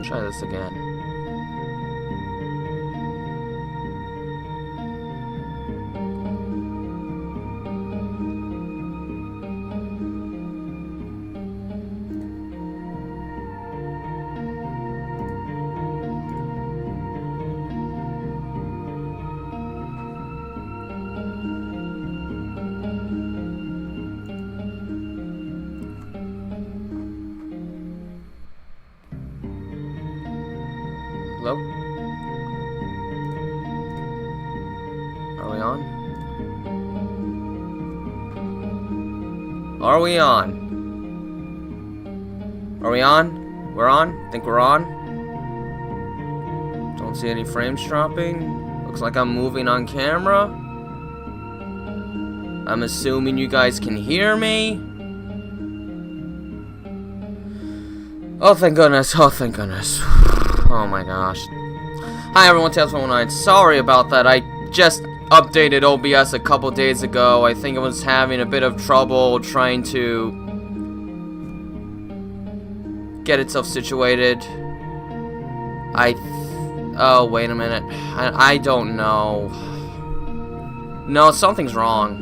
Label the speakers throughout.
Speaker 1: Try this again. Hello? Are we on? Are we on? Are we on? We're on? Think we're on? Don't see any frames dropping. Looks like I'm moving on camera. I'm assuming you guys can hear me. Oh, thank goodness. Oh, thank goodness. Oh my gosh. Hi everyone, Tails119. Sorry about that. I just updated OBS a couple days ago. I think it was having a bit of trouble trying to get itself situated. Oh, wait a minute. I don't know. No, something's wrong.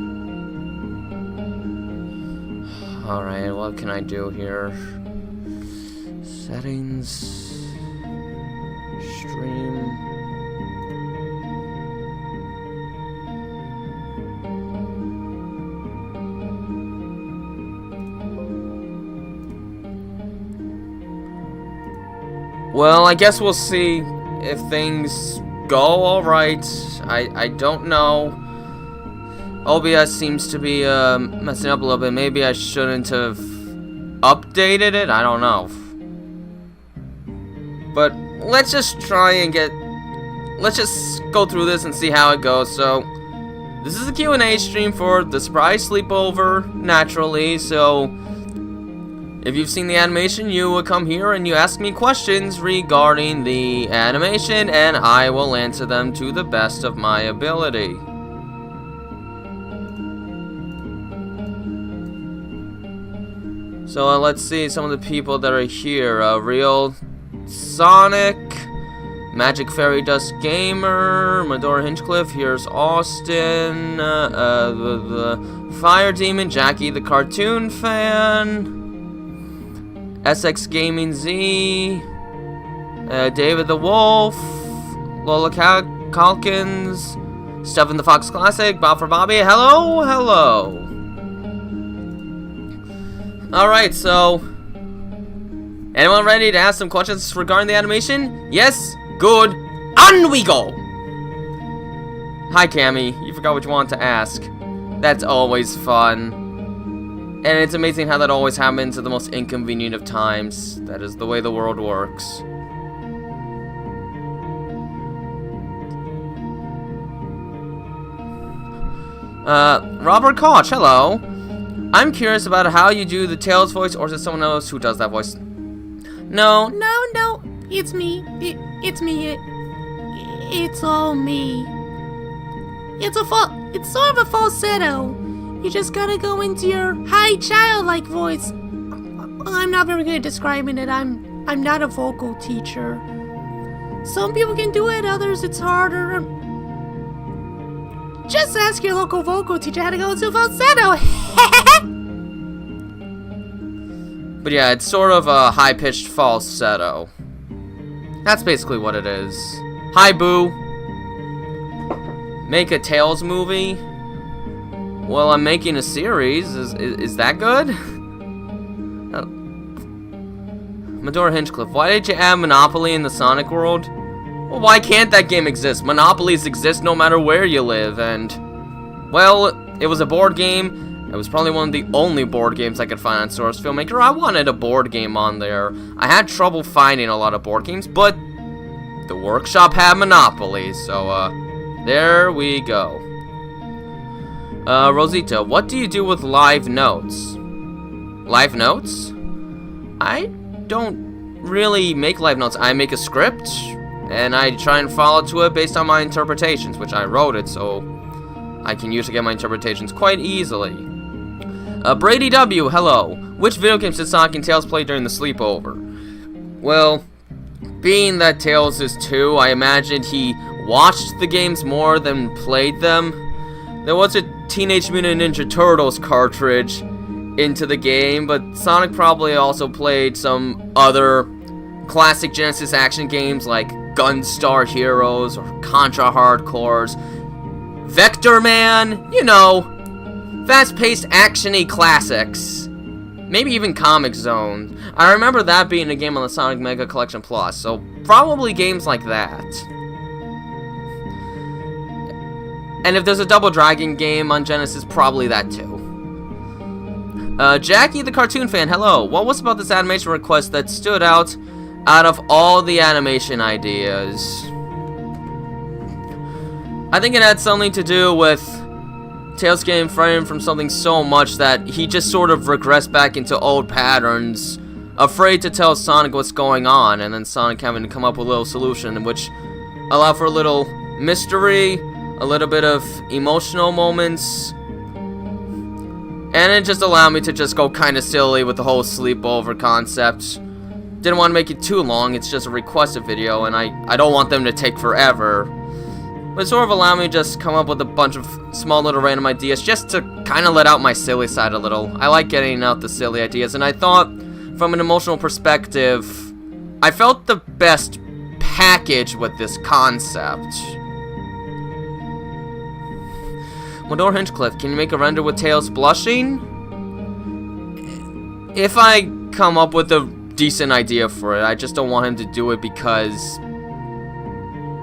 Speaker 1: Alright, what can I do here? Settings. Stream. Well, I guess we'll see if things go alright. I don't know. OBS seems to be messing up a little bit. Maybe I shouldn't have updated it. I don't know. But let's just try and let's just go through this and see how it goes. So, this is a Q&A stream for the Surprise Sleepover, naturally. So, if you've seen the animation, you will come here and you ask me questions regarding the animation, and I will answer them to the best of my ability. So, let's see some of the people that are here. Real Sonic, Magic Fairy Dust Gamer, Medora Hinchcliffe, here's Austin, the Fire Demon, Jackie the Cartoon Fan, SX Gaming Z, David the Wolf, Lola Calkins, Stephen the Fox Classic, Bob for Bobby, hello, hello. Alright, so anyone ready to ask some questions regarding the animation? Yes? Good. On we go! Hi, Cammy. You forgot what you wanted to ask. That's always fun. And it's amazing how that always happens at the most inconvenient of times. That is the way the world works. Robert Koch, hello. I'm curious about how you do the Tails voice, or is it someone else who does that voice? No,
Speaker 2: It's me. It's me. It's all me. It's sort of a falsetto. You just gotta go into your high childlike voice. I'm not very good at describing it. I'm not a vocal teacher. Some people can do it, others it's harder. Just ask your local vocal teacher how to go into falsetto.
Speaker 1: But yeah, it's sort of a high-pitched falsetto. That's basically what it is. Hi, Boo. Make a Tails movie? Well, I'm making a series. Is that good? Medora Hinchcliffe, why did you add Monopoly in the Sonic world? Well, why can't that game exist? Monopolies exist no matter where you live, and well, it was a board game. It was probably one of the only board games I could find on Source Filmmaker. I wanted a board game on there. I had trouble finding a lot of board games, but the workshop had Monopoly, so there we go. Rosita, what do you do with live notes? Live notes? I don't really make live notes. I make a script, and I try and follow to it based on my interpretations, which I wrote it, so I can usually get my interpretations quite easily. Brady W, hello. Which video games did Sonic and Tails play during the sleepover? Well, being that Tails is 2, I imagined he watched the games more than played them. There was a Teenage Mutant Ninja Turtles cartridge into the game, but Sonic probably also played some other classic Genesis action games like Gunstar Heroes or Contra Hardcores, Vector Man, you know, fast-paced action-y classics. Maybe even Comic Zone. I remember that being a game on the Sonic Mega Collection Plus, so probably games like that. And if there's a Double Dragon game on Genesis, probably that too. Jackie the cartoon fan, hello. What was about this animation request that stood out of all the animation ideas? I think it had something to do with Tails getting frightened from something so much that he just sort of regressed back into old patterns, afraid to tell Sonic what's going on, and then Sonic having to come up with a little solution, which allowed for a little mystery, a little bit of emotional moments, and it just allowed me to just go kind of silly with the whole sleepover concept. Didn't want to make it too long, it's just a requested video, and I don't want them to take forever. But it sort of allowed me to just come up with a bunch of small little random ideas just to kind of let out my silly side a little. I like getting out the silly ideas, and I thought, from an emotional perspective, I felt the best package with this concept. Modor Hinchcliffe, can you make a render with Tails blushing? If I come up with a decent idea for it, I just don't want him to do it because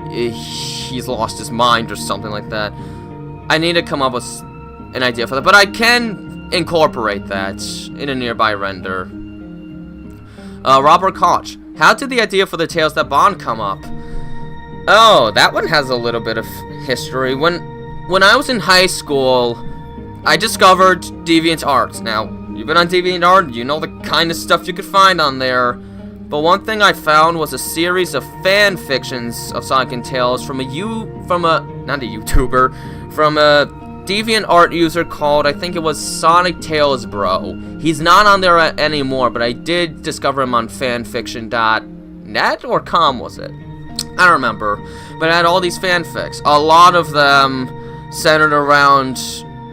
Speaker 1: he's lost his mind or something like that. I need to come up with an idea for that, but I can incorporate that in a nearby render. Robert Koch, how did the idea for the Tails That Bond come up? Oh, that one has a little bit of history. When I was in high school, I discovered DeviantArt. Now, you've been on DeviantArt, you know the kind of stuff you could find on there. But one thing I found was a series of fan fictions of Sonic and Tails from a DeviantArt user called, I think it was Sonic Tails Bro. He's not on there anymore, but I did discover him on fanfiction.net or com, was it? I don't remember. But it had all these fanfics. A lot of them centered around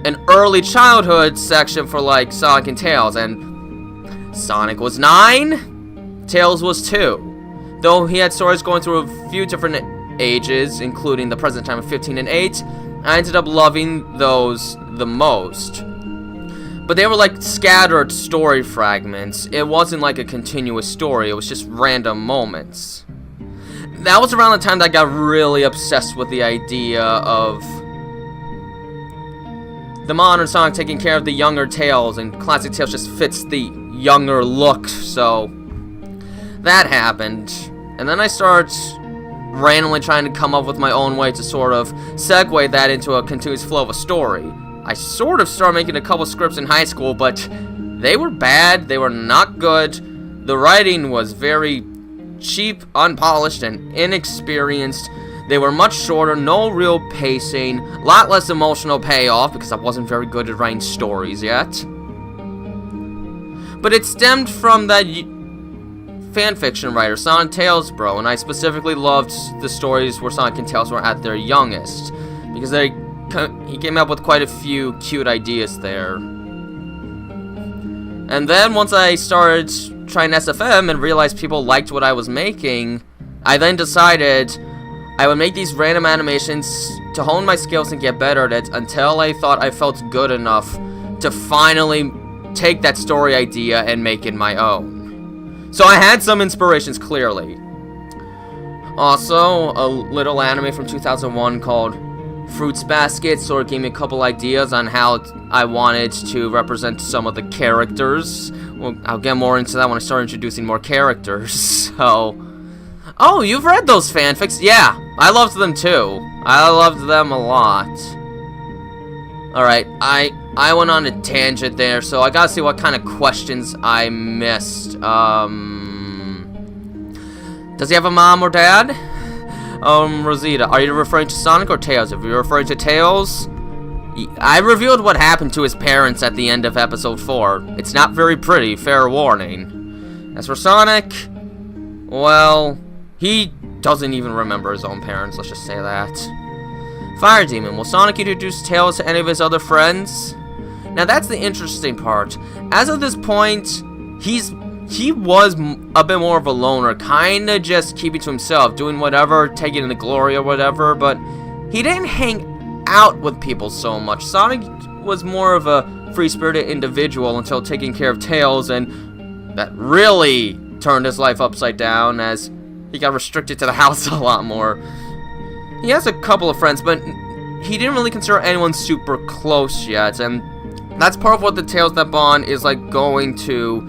Speaker 1: an early childhood section for like Sonic and Tails, and Sonic was 9, Tails was 2. Though he had stories going through a few different ages, including the present time of 15 and 8, I ended up loving those the most. But they were like scattered story fragments. It wasn't like a continuous story, it was just random moments. That was around the time that I got really obsessed with the idea of the modern Sonic taking care of the younger Tails, and classic Tails just fits the younger look, so that happened. And then I started randomly trying to come up with my own way to sort of segue that into a continuous flow of a story. I sort of started making a couple scripts in high school, but they were bad, they were not good, the writing was very cheap, unpolished, and inexperienced. They were much shorter, no real pacing, a lot less emotional payoff because I wasn't very good at writing stories yet. But it stemmed from that fanfiction writer, Sonic Tails Bro, and I specifically loved the stories where Sonic and Tails were at their youngest because he came up with quite a few cute ideas there. And then once I started trying SFM and realized people liked what I was making, I then decided I would make these random animations to hone my skills and get better at it until I thought I felt good enough to finally take that story idea and make it my own. So I had some inspirations, clearly. Also, a little anime from 2001 called Fruits Basket sort of gave me a couple ideas on how I wanted to represent some of the characters. Well, I'll get more into that when I start introducing more characters, so... Oh, you've read those fanfics? Yeah, I loved them too. I loved them a lot. Alright, I went on a tangent there, so I gotta see what kind of questions I missed. Does he have a mom or dad? Rosita, are you referring to Sonic or Tails? If you're referring to Tails, I revealed what happened to his parents at the end of episode 4. It's not very pretty, fair warning. As for Sonic, well, He doesn't even remember his own parents, let's just say that. Fire Demon. Will Sonic introduce Tails to any of his other friends? Now that's the interesting part. As of this point, he was a bit more of a loner, kinda just keeping to himself, doing whatever, taking the glory or whatever, but he didn't hang out with people so much. Sonic was more of a free-spirited individual until taking care of Tails, and that really turned his life upside down as he got restricted to the house a lot more. He has a couple of friends, but he didn't really consider anyone super close yet, and that's part of what the Tails That Bond is like going to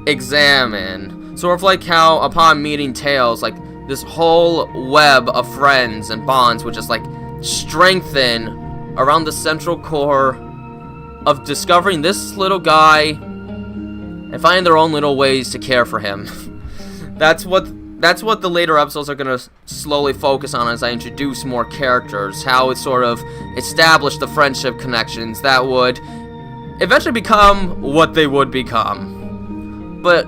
Speaker 1: examine. Sort of like how upon meeting Tails, like this whole web of friends and bonds would just like strengthen around the central core of discovering this little guy and finding their own little ways to care for him. That's what the later episodes are going to slowly focus on as I introduce more characters, how it sort of established the friendship connections that would eventually become what they would become. But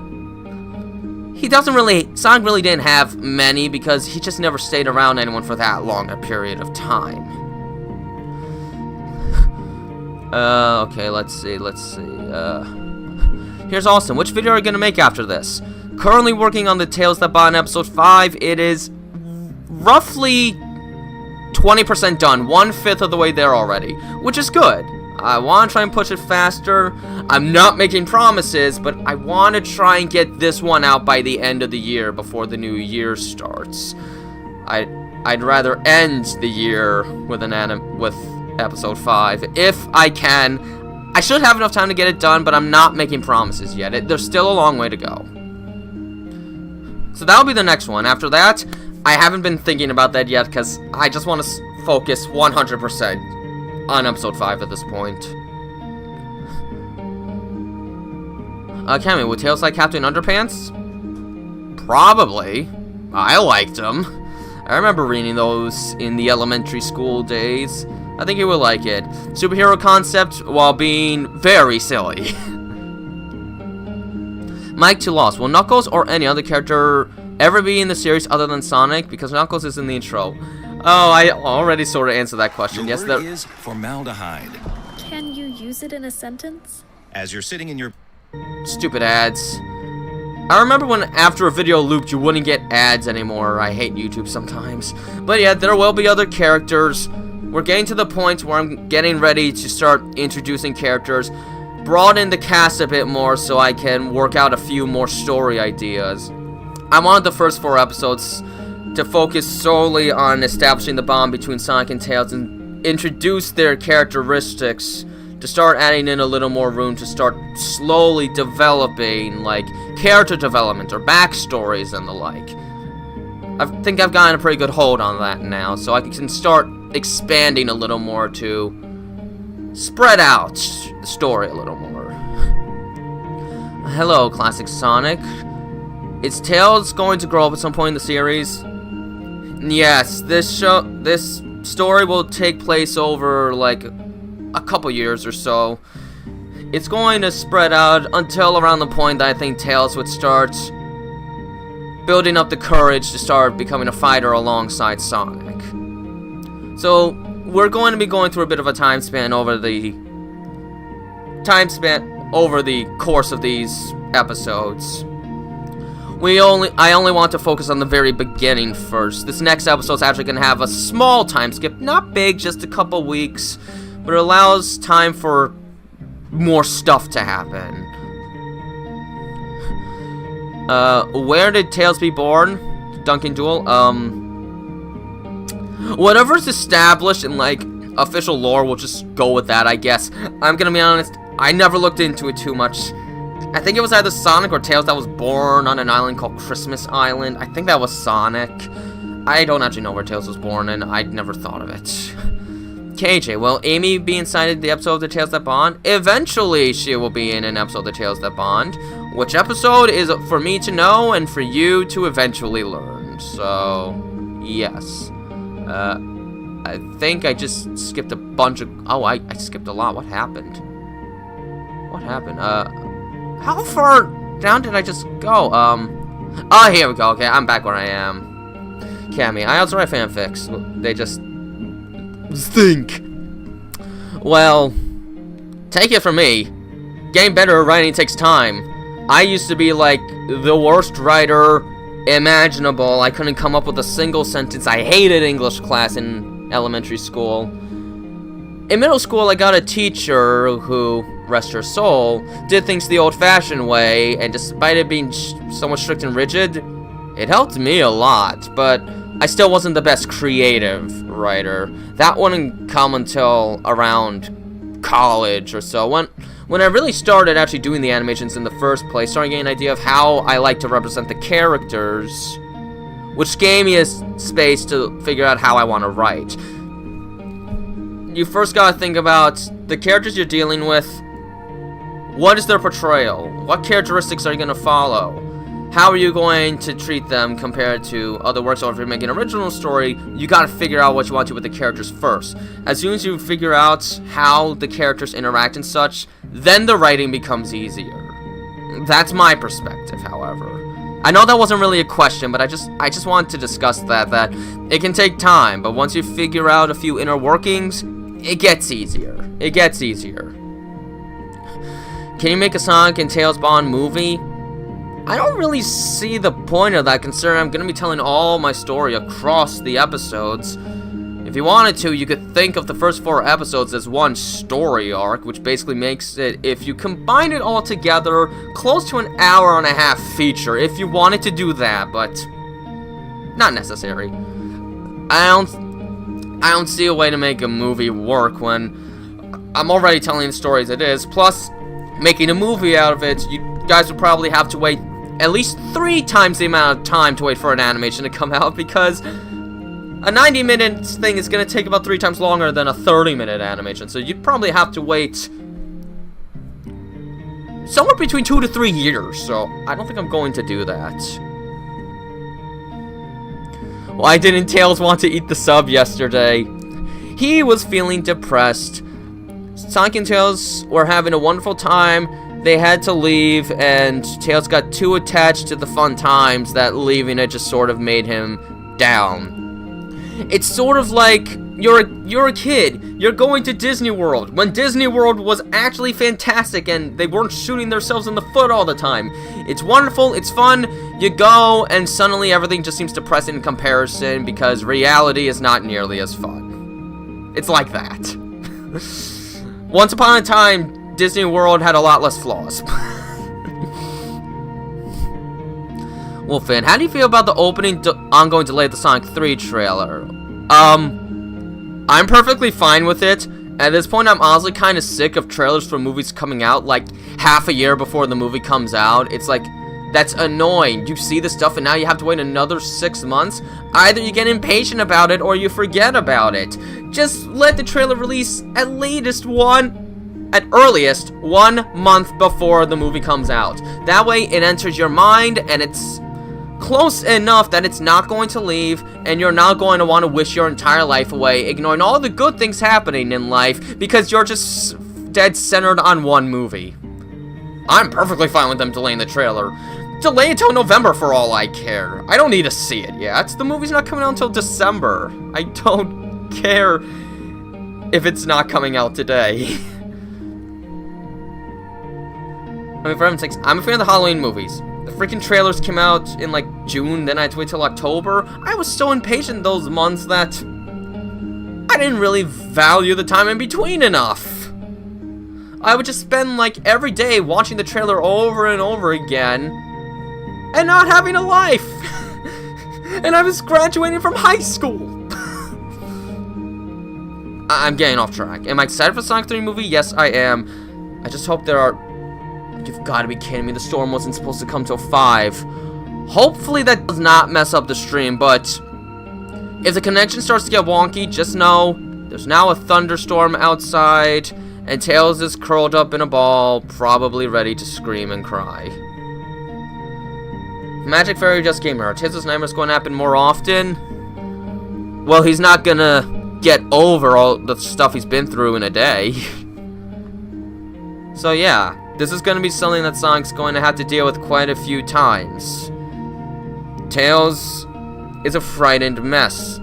Speaker 1: Sonic really didn't have many because he just never stayed around anyone for that long a period of time. Okay, let's see. Here's Austin. Which video are you gonna make after this? Currently working on the Tails That Bond episode 5. It is roughly 20% done, 1/5 of the way there already, which is good. I want to try and push it faster. I'm not making promises, but I want to try and get this one out by the end of the year before the new year starts. I'd rather end the year with with episode 5 if I can. I should have enough time to get it done, but I'm not making promises yet. There's still a long way to go. So that'll be the next one. After that, I haven't been thinking about that yet because I just want to focus 100% on episode 5 at this point. Cammy, would Tails like Captain Underpants? Probably. I liked him. I remember reading those in the elementary school days. I think you would like it. Superhero concept while being very silly. Mike to Lost. Will Knuckles or any other character ever be in the series other than Sonic? Because Knuckles is in the intro. Oh, I already sort of answered that question. Yes, there
Speaker 3: is formaldehyde.
Speaker 4: Can you use it in a sentence?
Speaker 3: As you're sitting in your
Speaker 1: stupid ads. I remember when after a video looped, you wouldn't get ads anymore. I hate YouTube sometimes. But yeah, there will be other characters. We're getting to the point where I'm getting ready to start introducing characters, broaden the cast a bit more so I can work out a few more story ideas. I wanted the first 4 episodes to focus solely on establishing the bond between Sonic and Tails and introduce their characteristics to start adding in a little more room to start slowly developing, like, character development or backstories and the like. I think I've gotten a pretty good hold on that now, so I can start expanding a little more to spread out the story a little more. Hello, Classic Sonic. Is Tails going to grow up at some point in the series? Yes, this story will take place over, like, a couple years or so. It's going to spread out until around the point that I think Tails would start building up the courage to start becoming a fighter alongside Sonic. So, we're going to be going through a bit of a time span over the course of these episodes. I only want to focus on the very beginning first. This next episode is actually going to have a small time skip, not big, just a couple weeks, but it allows time for more stuff to happen. Where did Tails be born? Duncan Duel? Whatever's established in, like, official lore, we'll just go with that, I guess. I'm gonna be honest, I never looked into it too much. I think it was either Sonic or Tails that was born on an island called Christmas Island. I think that was Sonic. I don't actually know where Tails was born, and I'd never thought of it. KJ, will Amy be inside the episode of The Tails That Bond? Eventually, she will be in an episode of The Tails That Bond. Which episode is for me to know and for you to eventually learn. So, yes. I think I just skipped a bunch of... Oh, I skipped a lot. What happened? What happened? How far down did I just go? Oh, here we go. Okay, I'm back where I am. Cammy. I also write fanfics. They just stink. Well, take it from me. Getting better at writing takes time. I used to be like the worst writer imaginable. I couldn't come up with a single sentence. I hated English class in elementary school. In middle school, I got a teacher who, rest her soul, did things the old-fashioned way, and despite it being somewhat strict and rigid, it helped me a lot, but I still wasn't the best creative writer. That wouldn't come until around college or so, when I really started actually doing the animations in the first place, starting getting an idea of how I like to represent the characters, which gave me a space to figure out how I want to write. You first gotta think about the characters you're dealing with. What is their portrayal? What characteristics are you gonna follow? How are you going to treat them compared to other works? Or if you're making an original story, you gotta figure out what you want to with the characters first. As soon as you figure out how the characters interact and such, then the writing becomes easier. That's my perspective, however. I know that wasn't really a question, but I just wanted to discuss that it can take time, but once you figure out a few inner workings, it gets easier. It gets easier. Can you make a Sonic and Tails Bond movie? I don't really see the point of that, considering I'm going to be telling all my story across the episodes. If you wanted to, you could think of the first 4 episodes as one story arc, which basically makes it, if you combine it all together, close to an hour-and-a-half feature, if you wanted to do that, but not necessary. I don't see a way to make a movie work when I'm already telling the story as it is, plus making a movie out of it, you guys would probably have to wait at least 3 times the amount of time to wait for an animation to come out, because a 90-minute thing is going to take about 3 times longer than a 30-minute animation, so you'd probably have to wait somewhere between 2 to 3 years, so I don't think I'm going to do that. Why didn't Tails want to eat the sub yesterday? He was feeling depressed. Sonic and Tails were having a wonderful time. They had to leave, and Tails got too attached to the fun times that leaving it just sort of made him down. It's sort of like you're a kid. You're going to Disney World when Disney World was actually fantastic and they weren't shooting themselves in the foot all the time. It's wonderful, it's fun, you go, and suddenly everything just seems depressing in comparison because reality is not nearly as fun. It's like that. Once upon a time, Disney World had a lot less flaws. Wolfin, how do you feel about the ongoing delay of the Sonic 3 trailer? I'm perfectly fine with it. At this point, I'm honestly kind of sick of trailers for movies coming out like half a year before the movie comes out. It's like, that's annoying. You see the stuff and now you have to wait another 6 months. Either you get impatient about it or you forget about it. Just let the trailer release at earliest 1 month before the movie comes out. That way it enters your mind and it's close enough that it's not going to leave and you're not going to want to wish your entire life away, ignoring all the good things happening in life because you're just dead centered on one movie. I'm perfectly fine with them delaying the trailer. Delay it till November for all I care. I don't need to see it yet. The movie's not coming out until December. I don't care if it's not coming out today. I mean, for heaven's sakes, I'm a fan of the Halloween movies. The freaking trailers came out in like June, then I had to wait till October. I was so impatient those months that I didn't really value the time in between enough. I would just spend like every day watching the trailer over and over again and not having a life. And I was graduating from high school. I'm getting off track. Am I excited for the Sonic 3 movie? Yes, I am. I just hope there are... You've got to be kidding me. The storm wasn't supposed to come till 5. Hopefully that does not mess up the stream, but if the connection starts to get wonky, just know there's now a thunderstorm outside, and Tails is curled up in a ball, probably ready to scream and cry. Magic Fairy just came here. Tails' nightmare's going to happen more often. Well, he's not gonna get over all the stuff he's been through in a day. So yeah. This is going to be something that Sonic's going to have to deal with quite a few times. Tails is a frightened mess.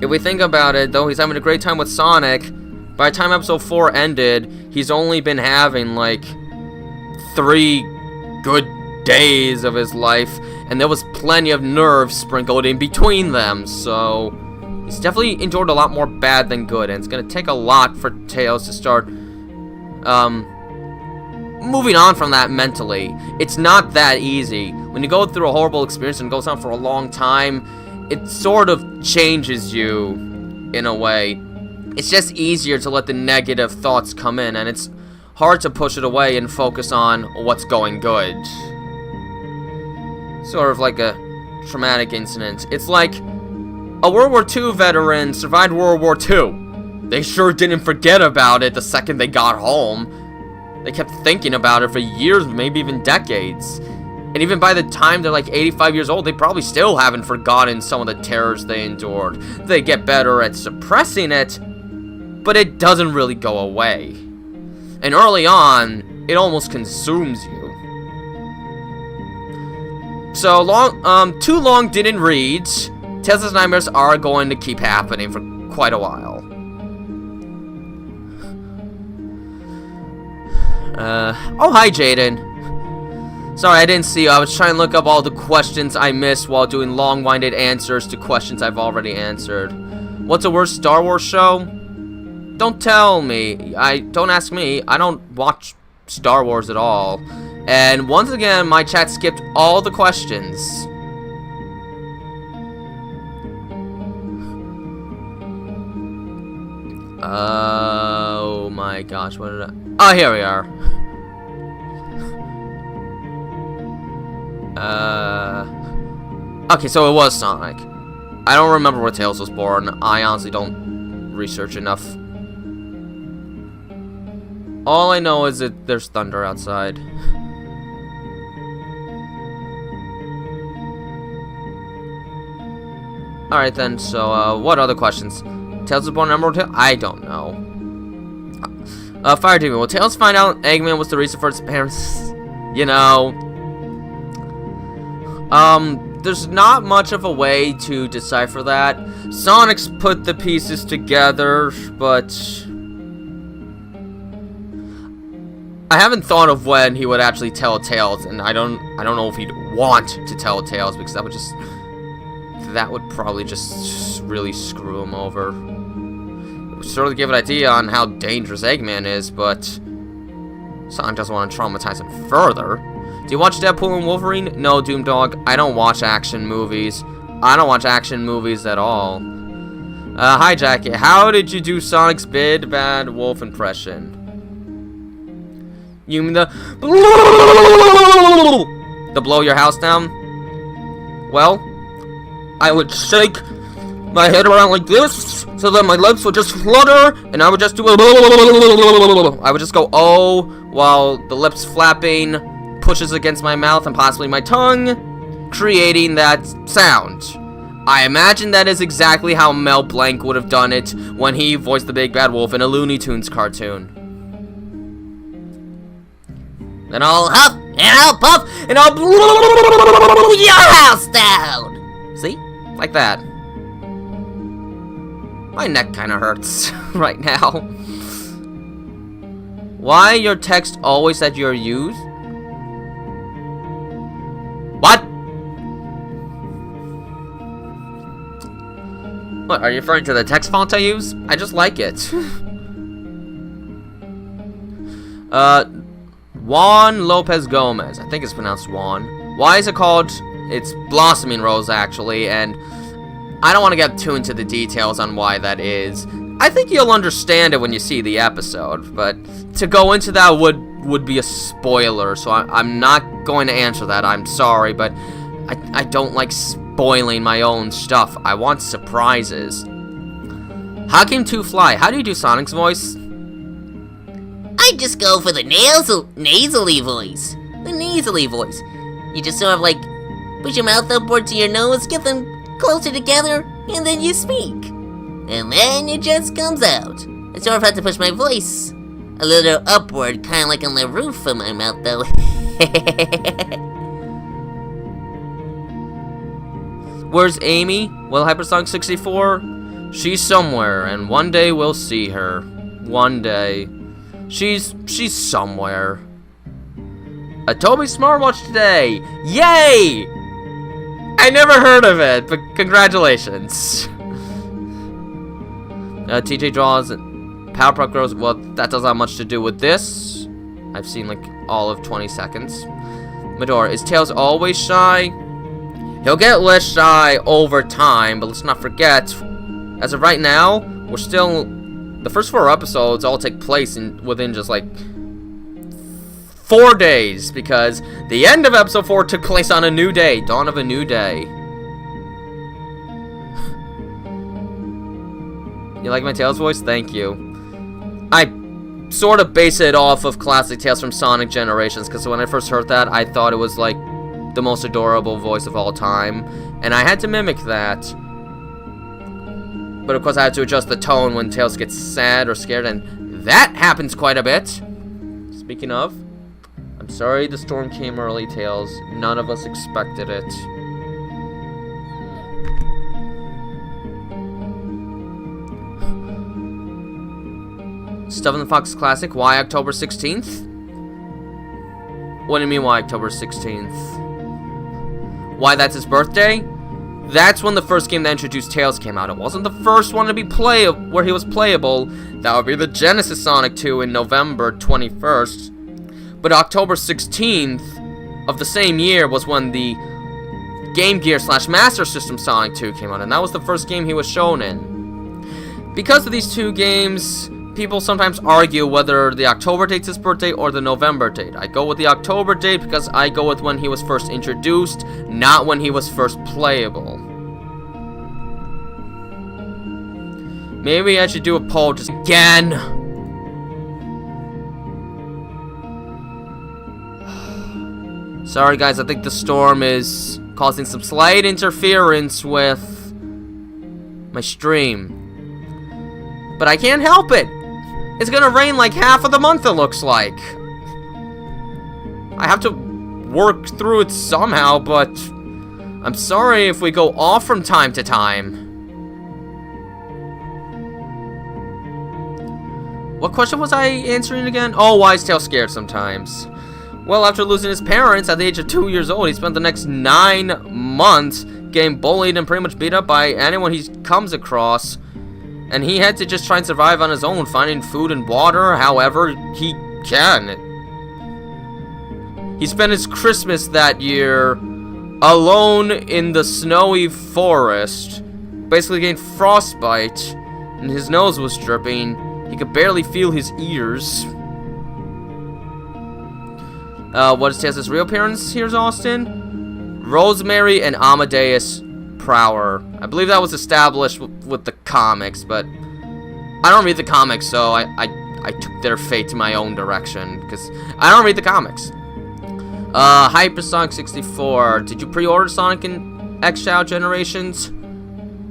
Speaker 1: If we think about it, though he's having a great time with Sonic, by the time episode 4 ended, he's only been having like 3 good days of his life, and there was plenty of nerves sprinkled in between them, so he's definitely endured a lot more bad than good, and it's gonna take a lot for Tails to start moving on from that mentally. It's not that easy. When you go through a horrible experience and it goes on for a long time, it sort of changes you in a way. It's just easier to let the negative thoughts come in, and it's hard to push it away and focus on what's going good. Sort of like a traumatic incident. It's like a World War II veteran survived World War II. They sure didn't forget about it the second they got home. They kept thinking about it for years, maybe even decades. And even by the time they're like 85 years old, they probably still haven't forgotten some of the terrors they endured. They get better at suppressing it, but it doesn't really go away. And early on, it almost consumes you. So too long didn't read. Tails' nightmares are going to keep happening for quite a while. Oh, hi, Jaden. Sorry, I didn't see you. I was trying to look up all the questions I missed while doing long-winded answers to questions I've already answered. What's the worst Star Wars show? Don't tell me. Don't ask me. I don't watch Star Wars at all. And once again, my chat skipped all the questions. Oh my gosh, what did I... Oh, here we are. Okay, so it was Sonic. I don't remember where Tails was born. I honestly don't research enough. All I know is that there's thunder outside. Alright then, so, what other questions? Tails was born in Emerald Hill? I don't know. Fire Demon, will Tails find out Eggman was the reason for his parents? You know... there's not much of a way to decipher that. Sonic's put the pieces together, but... I haven't thought of when he would actually tell Tails, and I don't know if he'd want to tell Tails, because that would probably just really screw him over. It would certainly give an idea on how dangerous Eggman is, but Sonic doesn't want to traumatize him further. Do you watch Deadpool and Wolverine? No, Doomdog. I don't watch action movies. I don't watch action movies at all. Hi, Jackie. How did you do Sonic's bad wolf impression? You mean the blow your house down? Well, I would shake my head around like this, so that my legs would just flutter, and I would just do I would just go, oh, while the lips flapping pushes against my mouth and possibly my tongue, creating that sound. I imagine that is exactly how Mel Blanc would have done it when he voiced the Big Bad Wolf in a Looney Tunes cartoon. Then I'll huff, and I'll puff, and I'll blow your house down! See? Like that. My neck kinda hurts right now. Why your text always that you're used? What? What, are you referring to the text font I use? I just like it. Juan Lopez Gomez. I think it's pronounced Juan. Why is it called? It's Blossoming Rose, actually, and I don't want to get too into the details on why that is. I think you'll understand it when you see the episode, but to go into that would be a spoiler, so I'm not going to answer that. I'm sorry, but I don't like spoiling my own stuff. I want surprises. Hakim 2 Fly, how do you do Sonic's voice?
Speaker 5: I just go for the nasally voice. The nasally voice. You just sort of like push your mouth upward to your nose, get them closer together, and then you speak. And then it just comes out. I sort of have to push my voice a little upward, kind of like on the roof of my mouth, though.
Speaker 1: Where's Amy? Well, Hypersonic 64? She's somewhere, and one day we'll see her. One day. She's somewhere. A Toby smartwatch today! Yay! I never heard of it, but congratulations. TJ draws Powerpuff Girls. Well, that doesn't have much to do with this. I've seen like all of 20 seconds. Medora, is Tails always shy? He'll get less shy over time, but let's not forget, as of right now, we're still... The first 4 episodes all take place within just like 4 days, because the end of episode 4 took place on a new day, dawn of a new day. You like my Tails voice? Thank you. I sort of base it off of classic Tales from Sonic Generations, because when I first heard that, I thought it was like the most adorable voice of all time, and I had to mimic that. But of course I had to adjust the tone when Tails gets sad or scared, and that happens quite a bit. Speaking of, I'm sorry the storm came early, Tails. None of us expected it. Stuff in the Fox Classic, why October 16th? What do you mean, why October 16th? Why that's his birthday? That's when the first game that introduced Tails came out. It wasn't the first one to be where he was playable. That would be the Genesis Sonic 2 in November 21st. But October 16th of the same year was when the Game Gear / Master System Sonic 2 came out, and that was the first game he was shown in. Because of these two games, people sometimes argue whether the October date's his birthday or the November date. I go with the October date because I go with when he was first introduced, not when he was first playable. Maybe I should do a poll just again. Sorry guys, I think the storm is causing some slight interference with my stream. But I can't help it. It's gonna rain like half of the month, it looks like. I have to work through it somehow, but I'm sorry if we go off from time to time. What question was I answering again? Oh, why is Tails scared sometimes? Well, after losing his parents at the age of 2 years old, he spent the next 9 months getting bullied and pretty much beat up by anyone he comes across. And he had to just try and survive on his own, finding food and water however he can. He spent his Christmas that year alone in the snowy forest, basically getting frostbite, and his nose was dripping. He could barely feel his ears. What is Tails' real parents? Here's Austin. Rosemary and Amadeus Prower. I believe that was established with the comics, but I don't read the comics, so I took their fate to my own direction, because I don't read the comics. Hypersonic 64. Did you pre-order Sonic and X-Shadow Generations?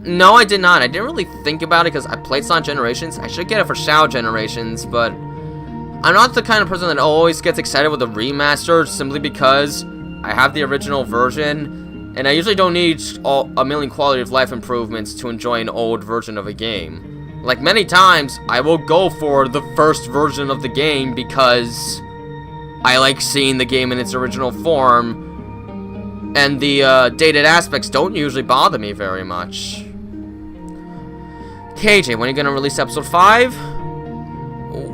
Speaker 1: No, I did not. I didn't really think about it, because I played Sonic Generations. I should get it for Shadow Generations, but I'm not the kind of person that always gets excited with a remaster, simply because I have the original version. And I usually don't need a million quality of life improvements to enjoy an old version of a game. Like many times, I will go for the first version of the game because I like seeing the game in its original form. And the dated aspects don't usually bother me very much. KJ, when are you going to release episode 5?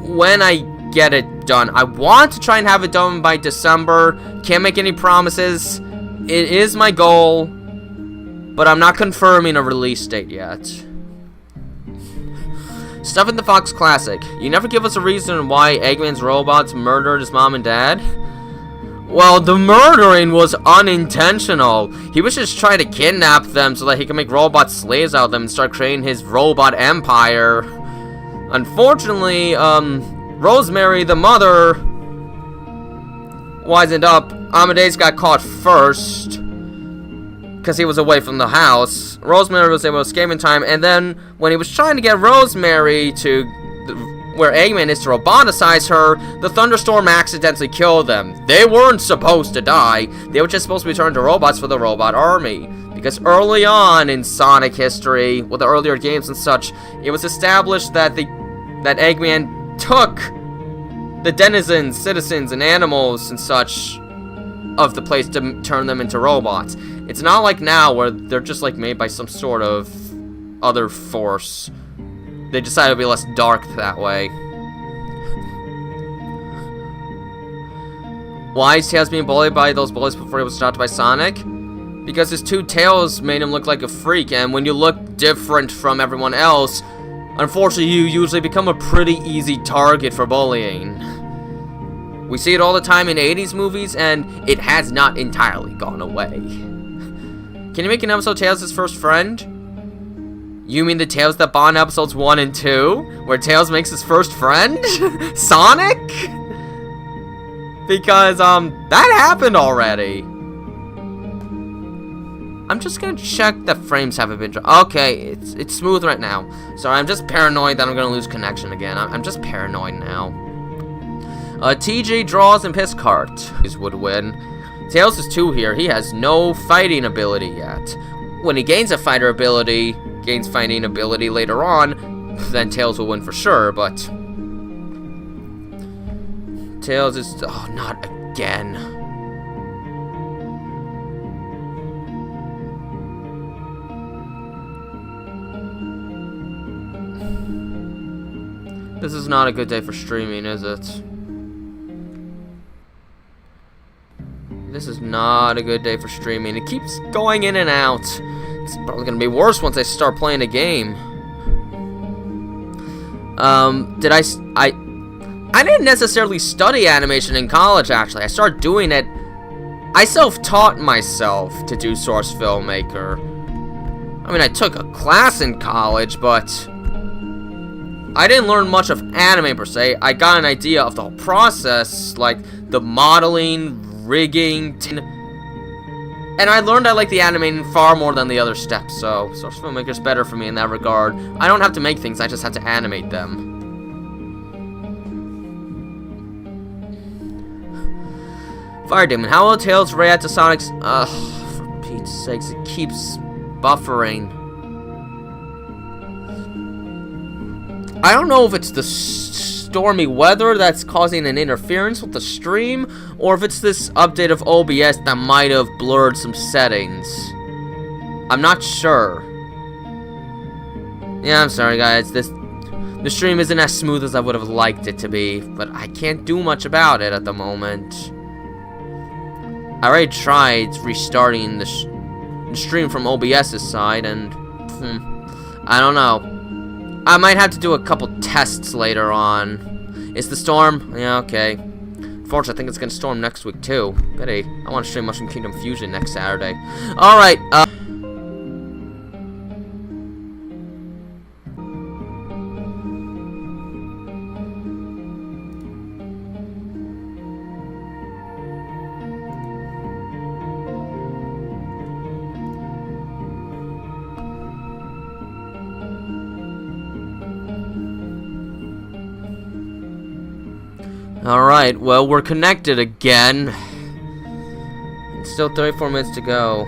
Speaker 1: When I get it done. I want to try and have it done by December. Can't make any promises. It is my goal, but I'm not confirming a release date yet. Stuff in the Fox Classic. You never give us a reason why Eggman's robots murdered his mom and dad. Well, the murdering was unintentional. He was just trying to kidnap them so that he can make robot slaves out of them and start creating his robot empire. Unfortunately, Rosemary, the mother, wisened up. Amadeus got caught first because he was away from the house. Rosemary was able to escape in time, and then when he was trying to get Rosemary to where Eggman is to roboticize her, the thunderstorm accidentally killed them. They weren't supposed to die. They were just supposed to be turned to robots for the robot army. Because early on in Sonic history, with the earlier games and such, it was established that Eggman took the denizens, citizens, and animals and such of the place to turn them into robots. It's not like now where they're just like made by some sort of other force. They decided to be less dark that way. Why is Tails being bullied by those bullies before he was adopted by Sonic? Because his two tails made him look like a freak, and when you look different from everyone else, unfortunately you usually become a pretty easy target for bullying. We see it all the time in 80s movies, and it has not entirely gone away. Can you make an episode Tails' his first friend? You mean the Tails That Bond episodes 1 and 2? Where Tails makes his first friend? Sonic? Because, that happened already. I'm just gonna check that frames haven't been okay, it's smooth right now. Sorry, I'm just paranoid that I'm gonna lose connection again. I'm just paranoid now. TJ draws and piss cart would win. Tails is 2 here. He has no fighting ability yet. When he gains a fighting ability later on, then Tails will win for sure, but Tails is... oh, not again. This is not a good day for streaming, is it? This is not a good day for streaming. It keeps going in and out. It's probably gonna be worse once I start playing a game. I didn't necessarily study animation in college, actually. I started doing it. I self-taught myself to do Source Filmmaker. I mean, I took a class in college, but I didn't learn much of anime per se. I got an idea of the whole process, like the modeling, rigging, and I learned I like the animating far more than the other steps, so Source Filmmaker's better for me in that regard. I don't have to make things, I just have to animate them. Fire Demon, how will Tails react to Sonic's... for Pete's sakes, it keeps buffering. I don't know if it's the stormy weather that's causing an interference with the stream, or if it's this update of OBS that might have blurred some settings. I'm not sure. Yeah, I'm sorry guys, the stream isn't as smooth as I would have liked it to be, but I can't do much about it at the moment. I already tried restarting the stream from OBS's side, and I don't know. I might have to do a couple tests later on. Is the storm? Yeah, okay. Unfortunately, I think it's gonna storm next week too. Pity. I want to stream Mushroom Kingdom Fusion next Saturday. Alright, Alright, well, we're connected again. It's still 34 minutes to go.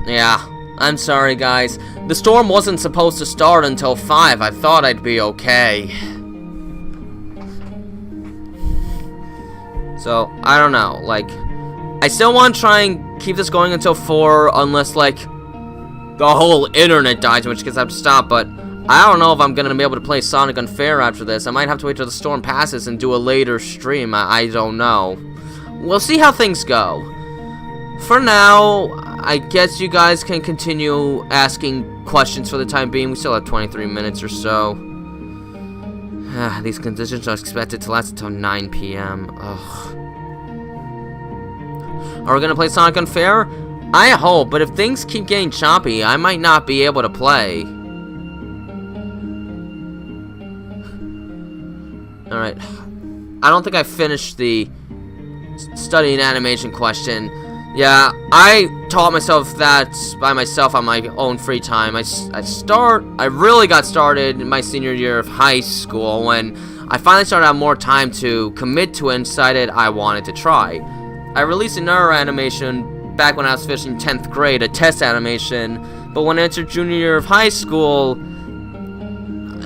Speaker 1: Yeah, I'm sorry, guys. The storm wasn't supposed to start until 5. I thought I'd be okay. So, I don't know. Like, I still want to try and keep this going until 4, unless, like, the whole internet dies, in which case I have to stop, but I don't know if I'm gonna be able to play Sonic Unfair after this. I might have to wait till the storm passes and do a later stream. I don't know. We'll see how things go. For now, I guess you guys can continue asking questions for the time being. We still have 23 minutes or so. These conditions are expected to last until 9 p.m. Ugh. Are we gonna play Sonic Unfair? I hope, but if things keep getting choppy, I might not be able to play. Alright, I don't think I finished the studying animation question. Yeah, I taught myself that by myself on my own free time. I really got started in my senior year of high school when I finally started to have more time to commit to it and decided I wanted to try. I released another animation back when I was finishing 10th grade, a test animation. But when I entered junior year of high school,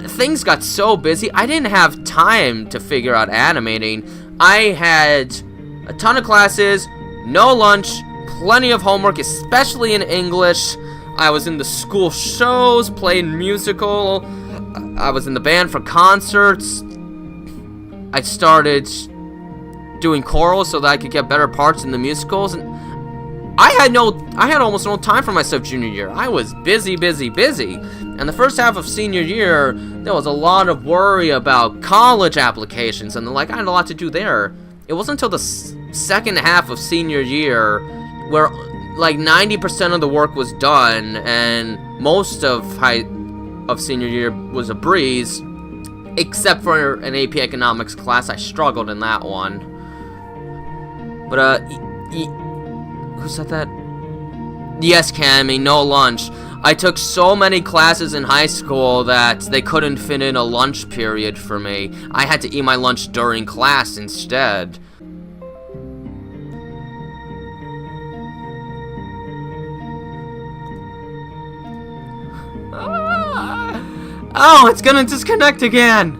Speaker 1: things got so busy, I didn't have time to figure out animating. I had a ton of classes, no lunch, plenty of homework, especially in English. I was in the school shows, playing musical. I was in the band for concerts. I started doing choral so that I could get better parts in the musicals. And I had almost no time for myself junior year. I was busy. And the first half of senior year, there was a lot of worry about college applications, and I had a lot to do there. It wasn't until the second half of senior year where 90% of the work was done, and most of senior year was a breeze, except for an AP Economics class. I struggled in that one. But who said that? Yes, Cammy, no lunch. I took so many classes in high school that they couldn't fit in a lunch period for me. I had to eat my lunch during class instead. Oh, it's gonna disconnect again!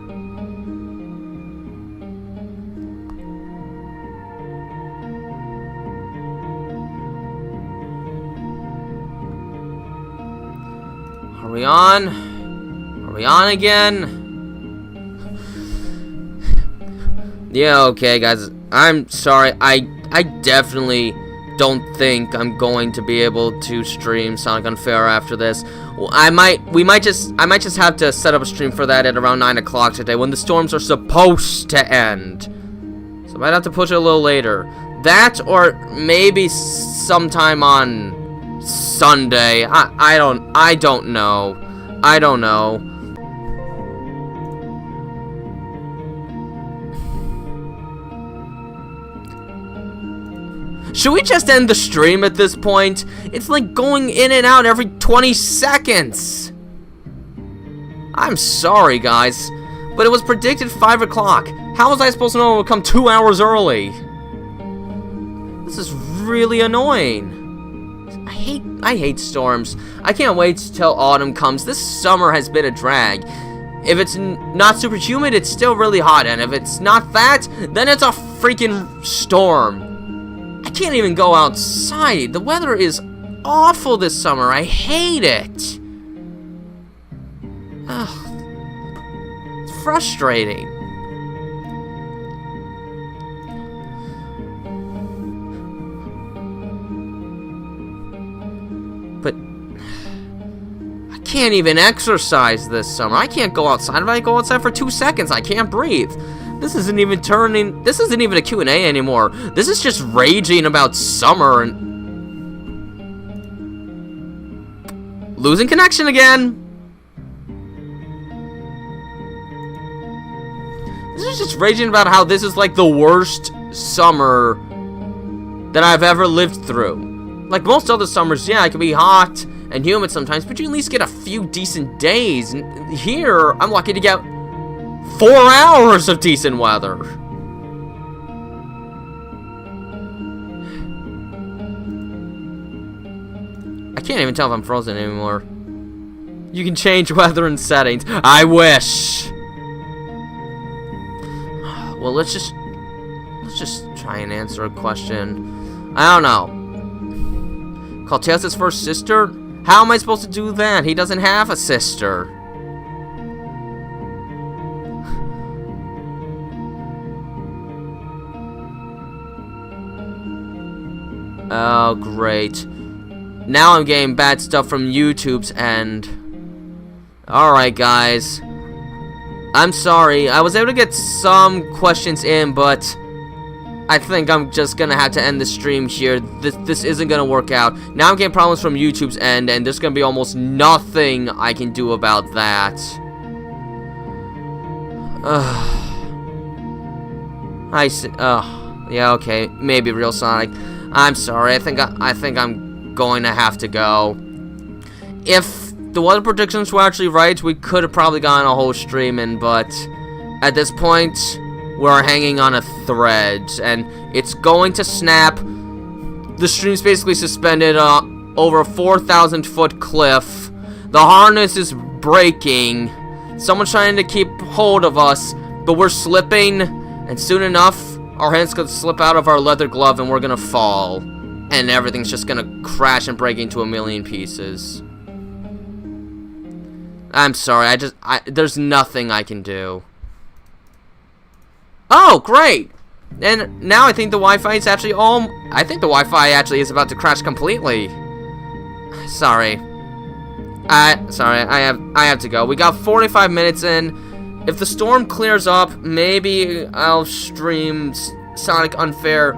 Speaker 1: Are we on? Are we on again? Yeah, okay, guys. I'm sorry. I definitely don't think I'm going to be able to stream Sonic Unfair after this. Well, I might just have to set up a stream for that at around 9 o'clock today when the storms are supposed to end. So I might have to push it a little later. That, or maybe sometime on Sunday. I don't know. I don't know. Should we just end the stream at this point? It's like going in and out every 20 seconds. I'm sorry, guys, but it was predicted 5 o'clock. How was I supposed to know it would come 2 hours early? This is really annoying. I hate storms. I can't wait till autumn comes. This summer has been a drag. If it's not super humid, it's still really hot, and if it's not that, then it's a freaking storm. I can't even go outside. The weather is awful this summer. I hate it. Ugh. It's frustrating. But I can't even exercise this summer. I can't go outside. If I go outside for 2 seconds, I can't breathe. This isn't even a Q&A anymore. This is just raging about summer and losing connection again. This is just raging about how this is like the worst summer that I've ever lived through. Like most other summers, yeah, it can be hot and humid sometimes, but you at least get a few decent days. And here, I'm lucky to get 4 hours of decent weather. I can't even tell if I'm frozen anymore. You can change weather and settings. I wish. Well, let's just try and answer a question. I don't know. Call Tails' first sister? How am I supposed to do that? He doesn't have a sister. Oh, great. Now I'm getting bad stuff from YouTube's end. Alright, guys. I'm sorry. I was able to get some questions in, but I think I'm just gonna have to end the stream here. This isn't gonna work out. Now I'm getting problems from YouTube's end, and there's gonna be almost nothing I can do about that. Yeah, okay. Maybe Real Sonic. I'm sorry. I think I'm going to have to go. If the weather predictions were actually right, we could have probably gotten a whole stream in, but at this point, we're hanging on a thread, and it's going to snap The stream's basically suspended over a 4,000-foot cliff. The harness is breaking. Someone's trying to keep hold of us, but we're slipping, and soon enough, our hands could slip out of our leather glove and we're gonna fall. And everything's just gonna crash and break into a million pieces. I'm sorry, there's nothing I can do. Oh, great! And now I think the Wi-Fi is actually I think the Wi-Fi actually is about to crash completely. Sorry. I have to go. We got 45 minutes in. If the storm clears up, maybe I'll stream Sonic Unfair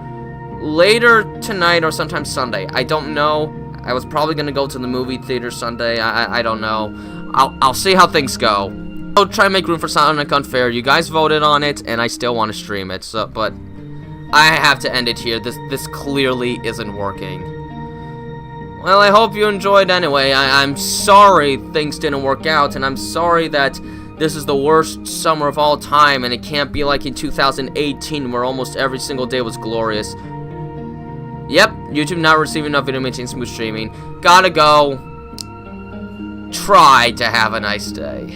Speaker 1: later tonight or sometime Sunday. I don't know. I was probably gonna go to the movie theater Sunday. I don't know. I'll see how things go. I'll try and make room for Sonic Unfair. You guys voted on it, and I still want to stream it. So, but I have to end it here. This clearly isn't working. Well, I hope you enjoyed anyway. I'm sorry things didn't work out, and I'm sorry that this is the worst summer of all time, and it can't be like in 2018 where almost every single day was glorious. Yep, YouTube not receiving enough video maintain smooth streaming. Gotta go. Try to have a nice day.